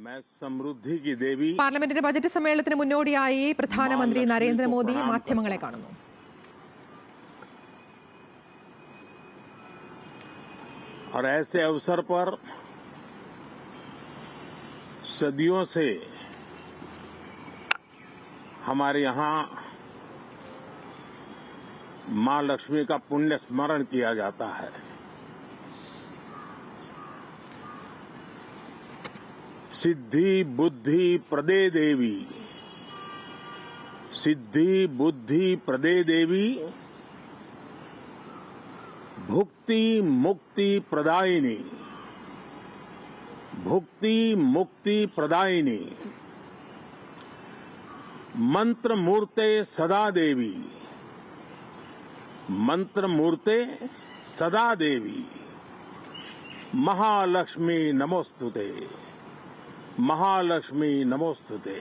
मैं समृद्धि की देवी പാർലമെന്റിന്റെ ബജറ്റ് സമ്മേളനത്തിന് മുന്നോടിയായി പ്രധാനമന്ത്രി നരേന്ദ്രമോദി മാധ്യമങ്ങളെ കാണുന്നു. और ऐसे अवसर पर सदियों से हमारे यहाँ मां लक्ष्मी का पुण्य स्मरण किया जाता है. सिद्धि बुद्धि प्रदे देवी, सिद्धि बुद्धि प्रदे देवी, भुक्ति मुक्ति प्रदायिनी, भुक्ति मुक्ति प्रदायिनी, मंत्र मूर्ते सदा देवी, मंत्र मूर्ते सदा देवी, महालक्ष्मी नमोस्तुते, महालक्ष्मी नमोस्तुते.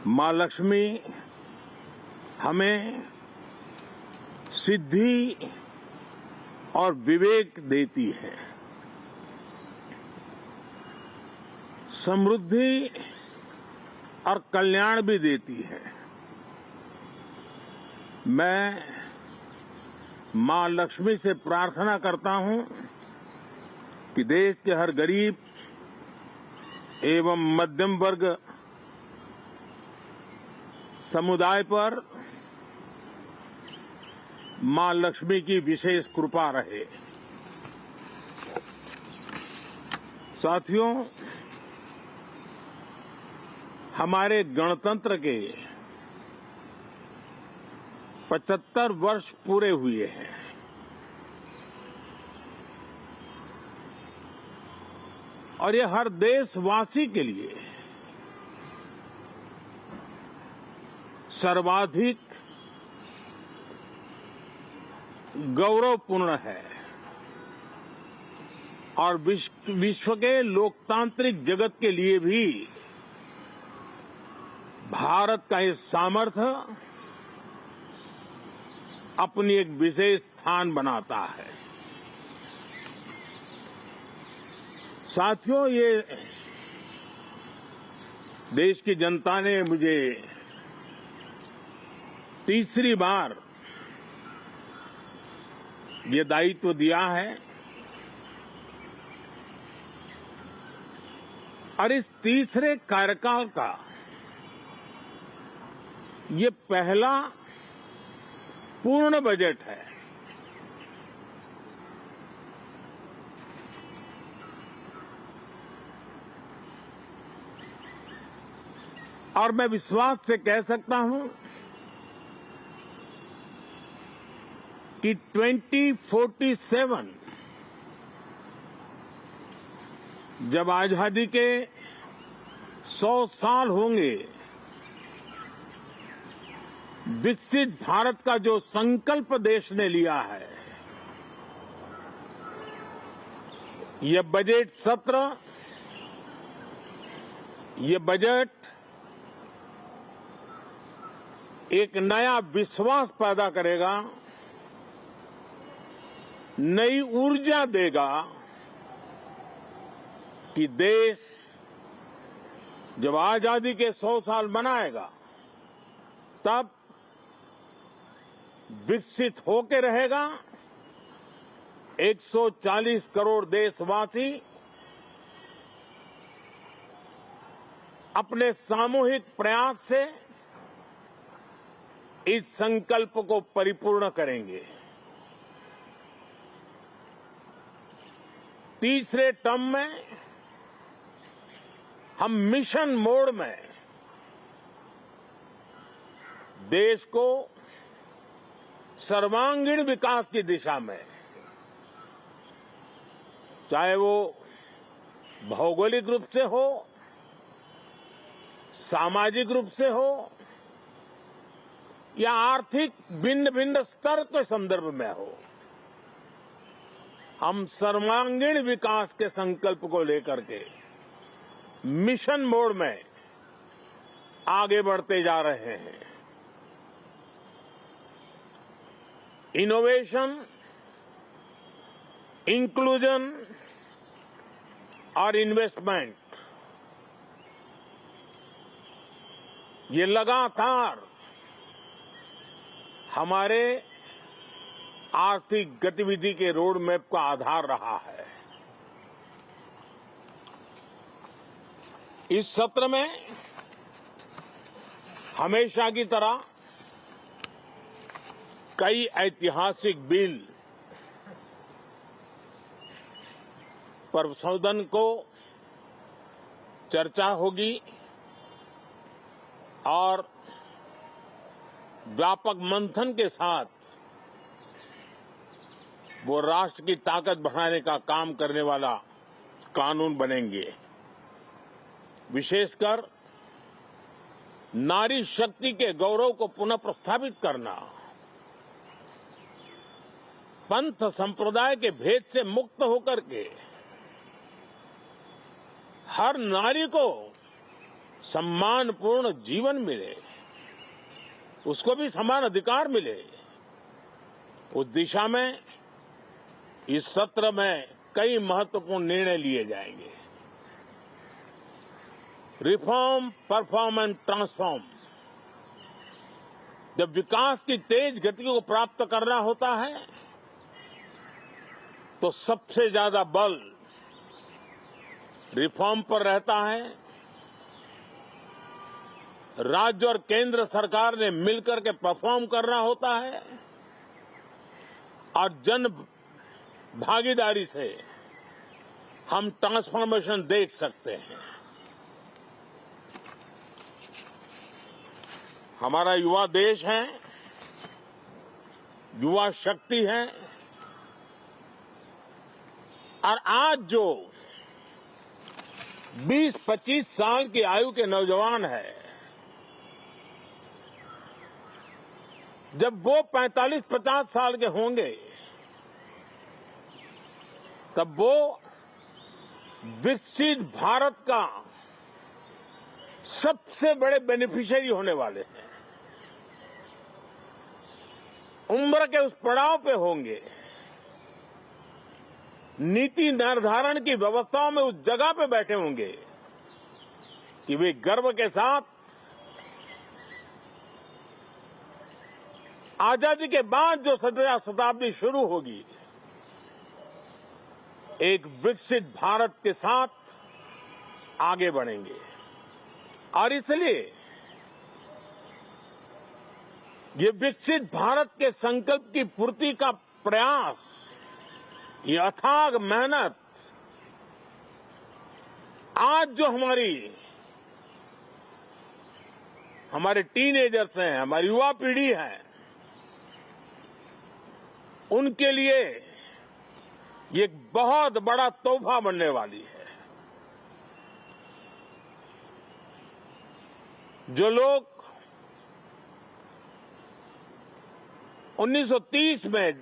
मां लक्ष्मी हमें सिद्धि और विवेक देती है, समृद्धि और कल्याण भी देती है. मैं मां लक्ष्मी से प्रार्थना करता हूं कि देश के हर गरीब एवं मध्यम वर्ग समुदाय पर मां लक्ष्मी की विशेष कृपा रहे. साथियों, हमारे गणतंत्र के 75 वर्ष पूरे हुए हैं. और ये हर देशवासी के लिए सर्वाधिक गौरवपूर्ण है और विश्व के लोकतांत्रिक जगत के लिए भी भारत का ये सामर्थ्य अपनी एक विशेष स्थान बनाता है. साथियों, ये देश की जनता ने मुझे तीसरी बार ये दायित्व दिया है और इस तीसरे कार्यकाल का ये पहला पूर्ण बजट है. और मैं विश्वास से कह सकता हूं कि 2047 जब आजादी के 100 साल होंगे, विकसित भारत का जो संकल्प देश ने लिया है, ये बजट सत्र, ये बजट एक नया विश्वास पैदा करेगा, नई ऊर्जा देगा कि देश जब आजादी के 100 साल मनाएगा तब विकसित होकर रहेगा. 140 करोड़ देशवासी अपने सामूहिक प्रयास से इस संकल्प को परिपूर्ण करेंगे. तीसरे टर्म में हम मिशन मोड में देश को सर्वांगीण विकास की दिशा में, चाहे वो भौगोलिक रूप से हो, सामाजिक रूप से हो या आर्थिक भिन्न भिन्न स्तर के संदर्भ में हो, हम सर्वांगीण विकास के संकल्प को लेकर के मिशन मोड में आगे बढ़ते जा रहे हैं. इनोवेशन, इंक्लूजन और इन्वेस्टमेंट, ये लगातार हमारे आर्थिक गतिविधि के रोड मैप का आधार रहा है। इस सत्र में हमेशा की तरह कई ऐतिहासिक बिल पर सदन को चर्चा होगी और व्यापक मंथन के साथ वो राष्ट्र की ताकत बढ़ाने का काम करने वाला कानून बनेंगे। विशेषकर नारी शक्ति के गौरव को पुनः प्रस्थापित करना, पंथ संप्रदाय के भेद से मुक्त होकर के हर नारी को सम्मानपूर्ण जीवन मिले, उसको भी समान अधिकार मिले, उस दिशा में इस सत्र में कई महत्वपूर्ण निर्णय लिए जाएंगे। Reform, perform and transform. जब विकास की तेज गति को प्राप्त करना होता है तो सबसे ज्यादा बल रिफॉर्म पर रहता है। राज्य और केंद्र सरकार ने मिलकर के परफॉर्म करना होता है और जन भागीदारी से हम ट्रांसफॉर्मेशन देख सकते हैं। हमारा युवा देश है, युवा शक्ति है और आज जो 20-25 साल की आयु के नौजवान है, जब वो 45-50 साल के होंगे तब वो विकसित भारत का सबसे बड़े बेनिफिशियरी होने वाले हैं। उम्र के उस पड़ाव पे होंगे, नीति निर्धारण की व्यवस्थाओं में उस जगह पे बैठे होंगे कि वे गर्व के साथ आजादी के बाद जो शताब्दी शुरू होगी, एक विकसित भारत के साथ आगे बढ़ेंगे। और इसलिए ये विकसित भारत के संकल्प की पूर्ति का प्रयास, ये अथाग मेहनत, आज जो हमारे टीनेजर्स हैं, हमारी युवा पीढ़ी है, उनके लिए ये एक बहुत बड़ा तोहफा बनने वाली है। जो लोग 1930 में,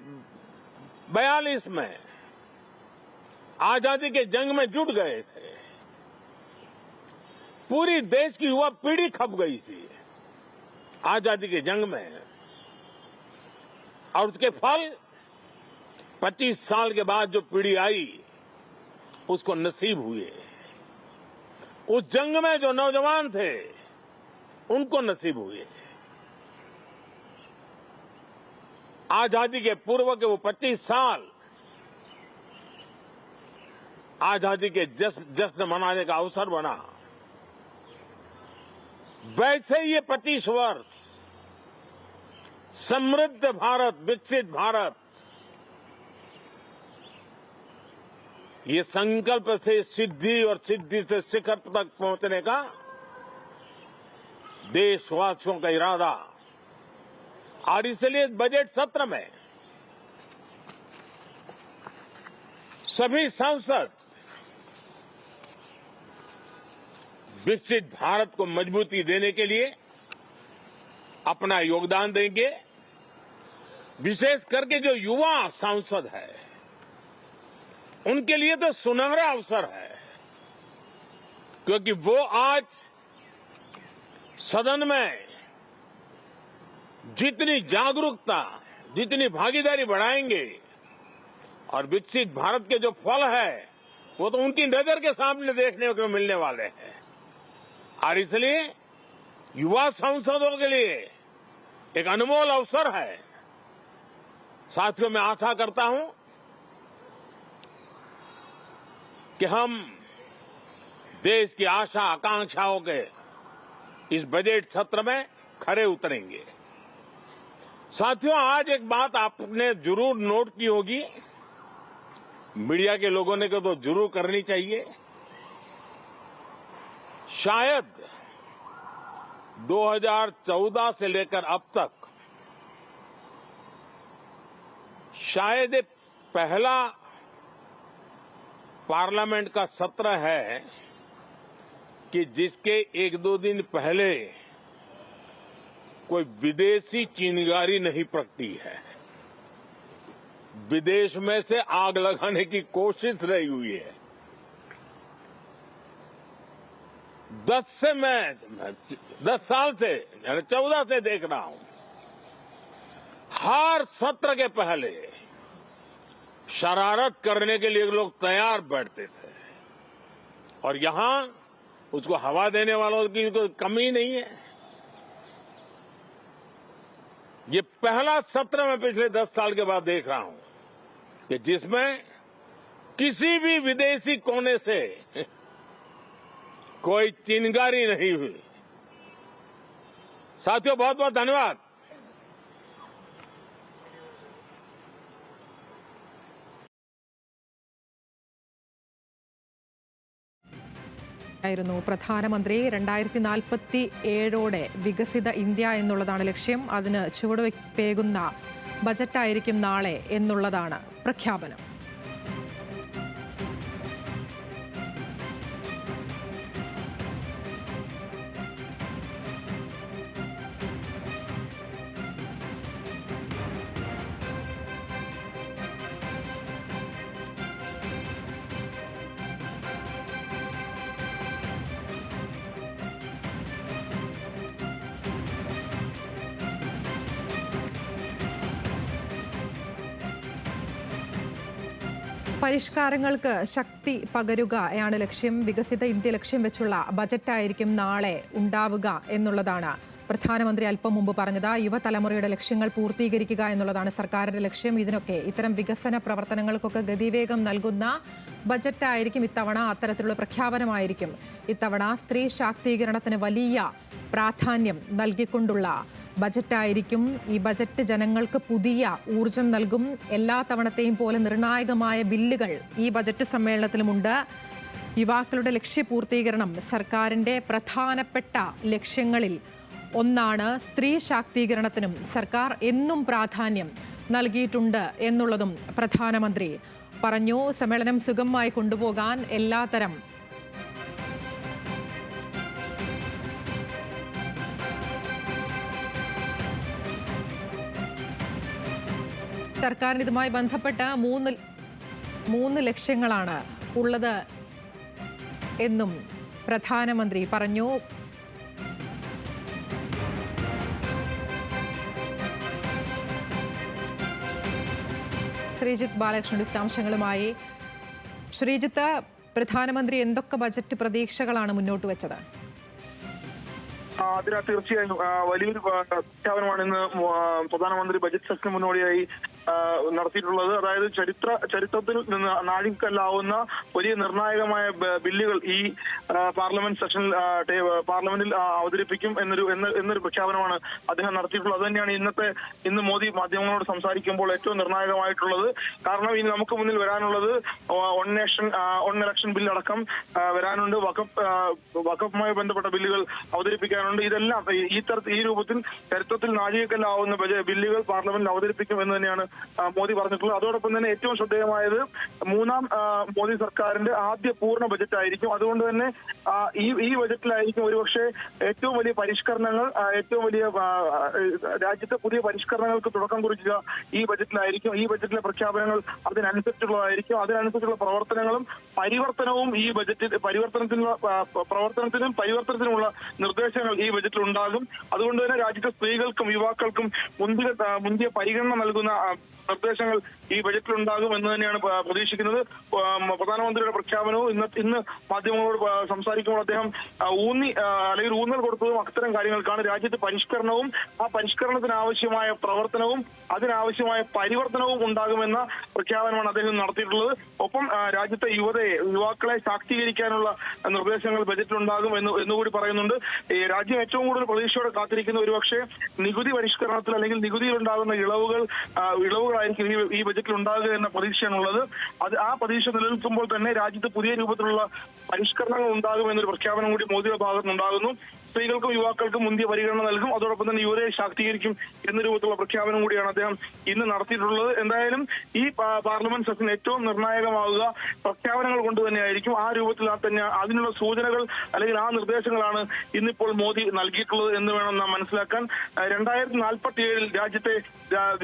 42 में आजादी के जंग में जुट गए थे, पूरी देश की युवा पीढ़ी खप गई थी आजादी के जंग में, और उसके फल 25 साल के बाद जो पीढ़ी आई उसको नसीब हुए। उस जंग में जो नौजवान थे उनको नसीब हुए। आजादी के पूर्व के वो 25 साल आजादी के जश्न मनाने का अवसर बना। वैसे ये 25 वर्ष समृद्ध भारत, विकसित भारत, ये संकल्प से सिद्धि और सिद्धि से शिखर तक पहुंचने का देशवासियों का इरादा। और इसलिए बजट सत्र में सभी सांसद विकसित भारत को मजबूती देने के लिए अपना योगदान देंगे। विशेष करके जो युवा सांसद है उनके लिए तो सुनहरा अवसर है, क्योंकि वो आज सदन में जितनी जागरूकता, जितनी भागीदारी बढ़ाएंगे और विकसित भारत के जो फल है वो तो उनकी नजर के सामने देखने को मिलने वाले हैं। और इसलिए युवा सांसदों के लिए एक अनमोल अवसर है। साथियों, मैं आशा करता हूं कि हम देश की आशा आकांक्षाओं के इस बजट सत्र में खरे उतरेंगे। साथियों, आज एक बात आपने जरूर नोट की होगी, मीडिया के लोगों ने तो जरूर करनी चाहिए। शायद 2014 से लेकर अब तक शायद ये पहला पार्लियामेंट का सत्र है कि जिसके एक दो दिन पहले कोई विदेशी चिंगारी नहीं प्रगटी है। विदेश में से आग लगाने की कोशिश रही हुई है। 10 साल से 14 से देख रहा हूं, हर सत्र के पहले शरारत करने के लिए लोग तैयार बैठते थे और यहां उसको हवा देने वालों की कोई कमी नहीं है। ये पहला सत्र मैं पिछले 10 साल के बाद देख रहा हूं कि जिसमें किसी भी विदेशी कोने से कोई चिंगारी नहीं हुई। साथियों, बहुत बहुत धन्यवाद। ആയിരുന്നു പ്രധാനമന്ത്രി 2047ഓടെ വികസിത ഇന്ത്യ എന്നുള്ളതാണ് ലക്ഷ്യം. അതിന് ചുവടുവയ്പേകുന്ന ബജറ്റായിരിക്കും നാളെ എന്നുള്ളതാണ് പ്രഖ്യാപനം. പരിഷ്കാരങ്ങൾക്ക് ശക്തി പകരുകയാണ് ലക്ഷ്യം. വികസിത ഇന്ത്യ ലക്ഷ്യം വെച്ചുള്ള ബജറ്റായിരിക്കും നാളെ ഉണ്ടാവുക എന്നുള്ളതാണ് പ്രധാനമന്ത്രി അല്പം മുമ്പ് പറഞ്ഞത്. യുവതലമുറയുടെ ലക്ഷ്യങ്ങൾ പൂർത്തീകരിക്കുക എന്നുള്ളതാണ് സർക്കാരിന്റെ ലക്ഷ്യം. ഇത്തരം വികസന പ്രവർത്തനങ്ങൾക്കൊക്കെ ഗതിവേഗം നൽകുന്ന ബജറ്റായിരിക്കും ഇത്തവണ. അത്തരത്തിലുള്ള പ്രഖ്യാപനമായിരിക്കും ഇത്തവണ. സ്ത്രീ ശാക്തീകരണത്തിന് വലിയ പ്രാധാന്യം നൽകിക്കൊണ്ടുള്ള ബജറ്റായിരിക്കും. ഈ ബജറ്റ് ജനങ്ങൾക്ക് പുതിയ ഊർജം നൽകും. എല്ലാ തവണത്തെയും പോലെ നിർണായകമായ ബില്ലുകൾ ഈ ബജറ്റ് സമ്മേളനത്തിലുമുണ്ട്. യുവാക്കളുടെ ലക്ഷ്യപൂർത്തീകരണം സർക്കാരിൻ്റെ പ്രധാനപ്പെട്ട ലക്ഷ്യങ്ങളിൽ ഒന്നാണ്. സ്ത്രീ ശാക്തീകരണത്തിനും സർക്കാർ എന്നും പ്രാധാന്യം നൽകിയിട്ടുണ്ട് എന്നുള്ളതും പ്രധാനമന്ത്രി പറഞ്ഞു. സമ്മേളനം സുഗമമായി കൊണ്ടുപോകാൻ എല്ലാത്തരം സർക്കാരിന് ഇതുമായി ബന്ധപ്പെട്ട മൂന്ന് ലക്ഷ്യങ്ങളാണ് ഉള്ളത് എന്നും പ്രധാനമന്ത്രി പറഞ്ഞു. ശ്രീജിത്ത് ബാലകൃഷ്ണൻ വിശദാംശങ്ങളുമായി. ശ്രീജിത്ത്, പ്രധാനമന്ത്രി എന്തൊക്കെ ബജറ്റ് പ്രതീക്ഷകളാണ് മുന്നോട്ട് വെച്ചത്? അതിന് തീർച്ചയായും വലിയൊരു പ്രഖ്യാപനമാണ് ഇന്ന് പ്രധാനമന്ത്രി ബജറ്റ് സെഷന് മുന്നോടിയായി നടത്തിയിട്ടുള്ളത്. അതായത് ചരിത്രത്തിൽ നിന്ന് നാഴികക്കല്ലാവുന്ന വലിയ നിർണായകമായ ബില്ലുകൾ ഈ പാർലമെന്റിൽ അവതരിപ്പിക്കും എന്നൊരു പ്രഖ്യാപനമാണ് അദ്ദേഹം നടത്തിയിട്ടുള്ളത്. അത് തന്നെയാണ് ഇന്ന് മോദി മാധ്യമങ്ങളോട് സംസാരിക്കുമ്പോൾ ഏറ്റവും നിർണായകമായിട്ടുള്ളത്. കാരണം ഇനി നമുക്ക് മുന്നിൽ വരാനുള്ളത് വൺ ഇലക്ഷൻ ബില്ലടക്കം വരാനുണ്ട്. വഖഫുമായി ബന്ധപ്പെട്ട ബില്ലുകൾ അവതരിപ്പിക്കാനുണ്ട്. ഇതെല്ലാം ഈ രൂപത്തിൽ ചരിത്രത്തിൽ നാഴികക്കല്ലാവുന്ന ബില്ലുകൾ പാർലമെന്റിൽ അവതരിപ്പിക്കും എന്ന് തന്നെയാണ് മോദി പറഞ്ഞിട്ടുള്ളത്. അതോടൊപ്പം തന്നെ ഏറ്റവും ശ്രദ്ധേയമായത് മൂന്നാം മോദി സർക്കാരിന്റെ ആദ്യ പൂർണ്ണ ബജറ്റ് ആയിരിക്കും. അതുകൊണ്ട് തന്നെ ഈ ബജറ്റിലായിരിക്കും ഒരുപക്ഷെ ഏറ്റവും വലിയ പരിഷ്കരണങ്ങൾ, ഏറ്റവും വലിയ രാജ്യത്തെ പുതിയ പരിഷ്കരണങ്ങൾക്ക് തുടക്കം കുറിക്കുക ഈ ബജറ്റിലായിരിക്കും. ഈ ബജറ്റിലെ പ്രഖ്യാപനങ്ങൾ അതിനനുസരിച്ചുള്ളതായിരിക്കും. അതിനനുസരിച്ചുള്ള പ്രവർത്തനങ്ങളും പരിവർത്തനവും ഈ ബജറ്റിൽ പരിവർത്തനത്തിനുമുള്ള നിർദ്ദേശങ്ങൾ ഈ ബജറ്റിൽ ഉണ്ടാകും. അതുകൊണ്ട് തന്നെ രാജ്യത്തെ സ്ത്രീകൾക്കും യുവാക്കൾക്കും മുന്തിയ പരിഗണന നൽകുന്ന നിർദ്ദേശങ്ങൾ ഈ ബജറ്റിൽ ഉണ്ടാകും എന്ന് തന്നെയാണ് പ്രതീക്ഷിക്കുന്നത്. പ്രധാനമന്ത്രിയുടെ പ്രഖ്യാപനവും ഇന്ന് മാധ്യമങ്ങളോട് സംസാരിക്കുമ്പോൾ അദ്ദേഹം അല്ലെങ്കിൽ ഊന്നൽ കൊടുത്തതും അത്തരം കാര്യങ്ങൾക്കാണ്. രാജ്യത്ത് പരിഷ്കരണവും ആ പരിഷ്കരണത്തിന് ആവശ്യമായ പ്രവർത്തനവും അതിനാവശ്യമായ പരിവർത്തനവും ഉണ്ടാകുമെന്ന പ്രഖ്യാപനമാണ് അദ്ദേഹം നടത്തിയിട്ടുള്ളത്. ഒപ്പം രാജ്യത്തെ യുവാക്കളെ ശാക്തീകരിക്കാനുള്ള നിർദ്ദേശങ്ങൾ ബജറ്റിലുണ്ടാകും എന്നുകൂടി പറയുന്നുണ്ട്. രാജ്യം ഏറ്റവും കൂടുതൽ പ്രതീക്ഷയോടെ കാത്തിരിക്കുന്ന ഒരുപക്ഷെ നികുതി പരിഷ്കരണത്തിൽ അല്ലെങ്കിൽ നികുതിയിൽ ഉണ്ടാകുന്ന ഇളവുകളായിരിക്കും ഈ ബജറ്റിൽ ഉണ്ടാകുക എന്ന പ്രതീക്ഷയാണുള്ളത്. ആ പ്രതീക്ഷ നിലനിൽക്കുമ്പോൾ തന്നെ രാജ്യത്ത് പുതിയ രൂപത്തിലുള്ള പരിഷ്കരണങ്ങൾ ഉണ്ടാകും എന്നൊരു പ്രഖ്യാപനം കൂടി മോദിയുടെ ഭാഗത്തുനിന്നുണ്ടാകുന്നു. സ്ത്രീകൾക്കും യുവാക്കൾക്കും മുന്തിയ പരിഗണന നൽകും, അതോടൊപ്പം തന്നെ യുവതയെ ശാക്തീകരിക്കും എന്ന രൂപത്തിലുള്ള പ്രഖ്യാപനം കൂടിയാണ് അദ്ദേഹം ഇന്ന് നടത്തിയിട്ടുള്ളത്. എന്തായാലും ഈ പാർലമെന്റ് സെഷൻ ഏറ്റവും നിർണായകമാവുക പ്രഖ്യാപനങ്ങൾ കൊണ്ട് തന്നെയായിരിക്കും. ആ രൂപത്തിൽ തന്നെ അതിനുള്ള സൂചനകൾ അല്ലെങ്കിൽ ആ നിർദ്ദേശങ്ങളാണ് ഇന്നിപ്പോൾ മോദി നൽകിയിട്ടുള്ളത് എന്ന് വേണം നാം മനസ്സിലാക്കാൻ. 2047 രാജ്യത്തെ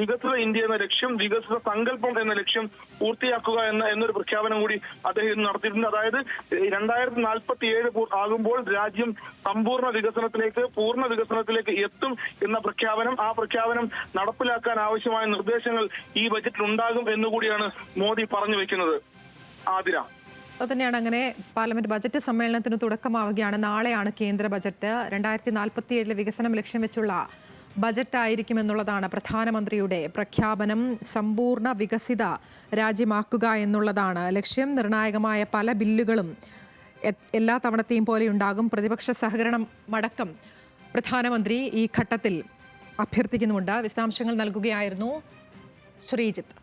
വികസിത ഇന്ത്യ എന്ന ലക്ഷ്യം, വികസിത സങ്കല്പം എന്ന ലക്ഷ്യം പൂർത്തിയാക്കുക എന്നൊരു പ്രഖ്യാപനം കൂടി അദ്ദേഹം ഇന്ന് നടത്തിയിട്ടുണ്ട്. അതായത് 2047 ആകുമ്പോൾ രാജ്യം സമ്പൂർണ്ണ പൂർണ്ണ വികസനത്തിലേക്ക് എത്തും എന്ന പ്രഖ്യാപനം, ആ പ്രഖ്യാപനം നടപ്പിലാക്കാൻ ആവശ്യമായ നിർദ്ദേശങ്ങൾ ഈ ബജറ്റിൽ ഉണ്ടാകും എന്നുകൂടിയാണ് മോദി പറഞ്ഞു വെക്കുന്നത്. ആതിര, അതുതന്നെയാണ്. അങ്ങനെ പാർലമെന്റ് ബജറ്റ് സമ്മേളനത്തിന് തുടക്കമാവുകയാണ്. നാളെയാണ് കേന്ദ്ര ബജറ്റ്. 2047 വികസനം ലക്ഷ്യം വെച്ചുള്ള ബജറ്റായിരിക്കുമെന്നുള്ളതാണ് പ്രധാനമന്ത്രിയുടെ പ്രഖ്യാപനം. സമ്പൂർണ്ണ വികസിത രാജ്യമാക്കുക എന്നുള്ളതാണ് ലക്ഷ്യം. നിർണായകമായ പല ബില്ലുകളും എല്ലാ തവണത്തെയും പോലെ ഉണ്ടാകും. പ്രതിപക്ഷ സഹകരണം അടക്കം പ്രധാനമന്ത്രി ഈ ഘട്ടത്തിൽ അഭ്യർത്ഥിക്കുന്നുമുണ്ട്. വിശദാംശങ്ങൾ നൽകുകയായിരുന്നു ശ്രീജിത്ത്.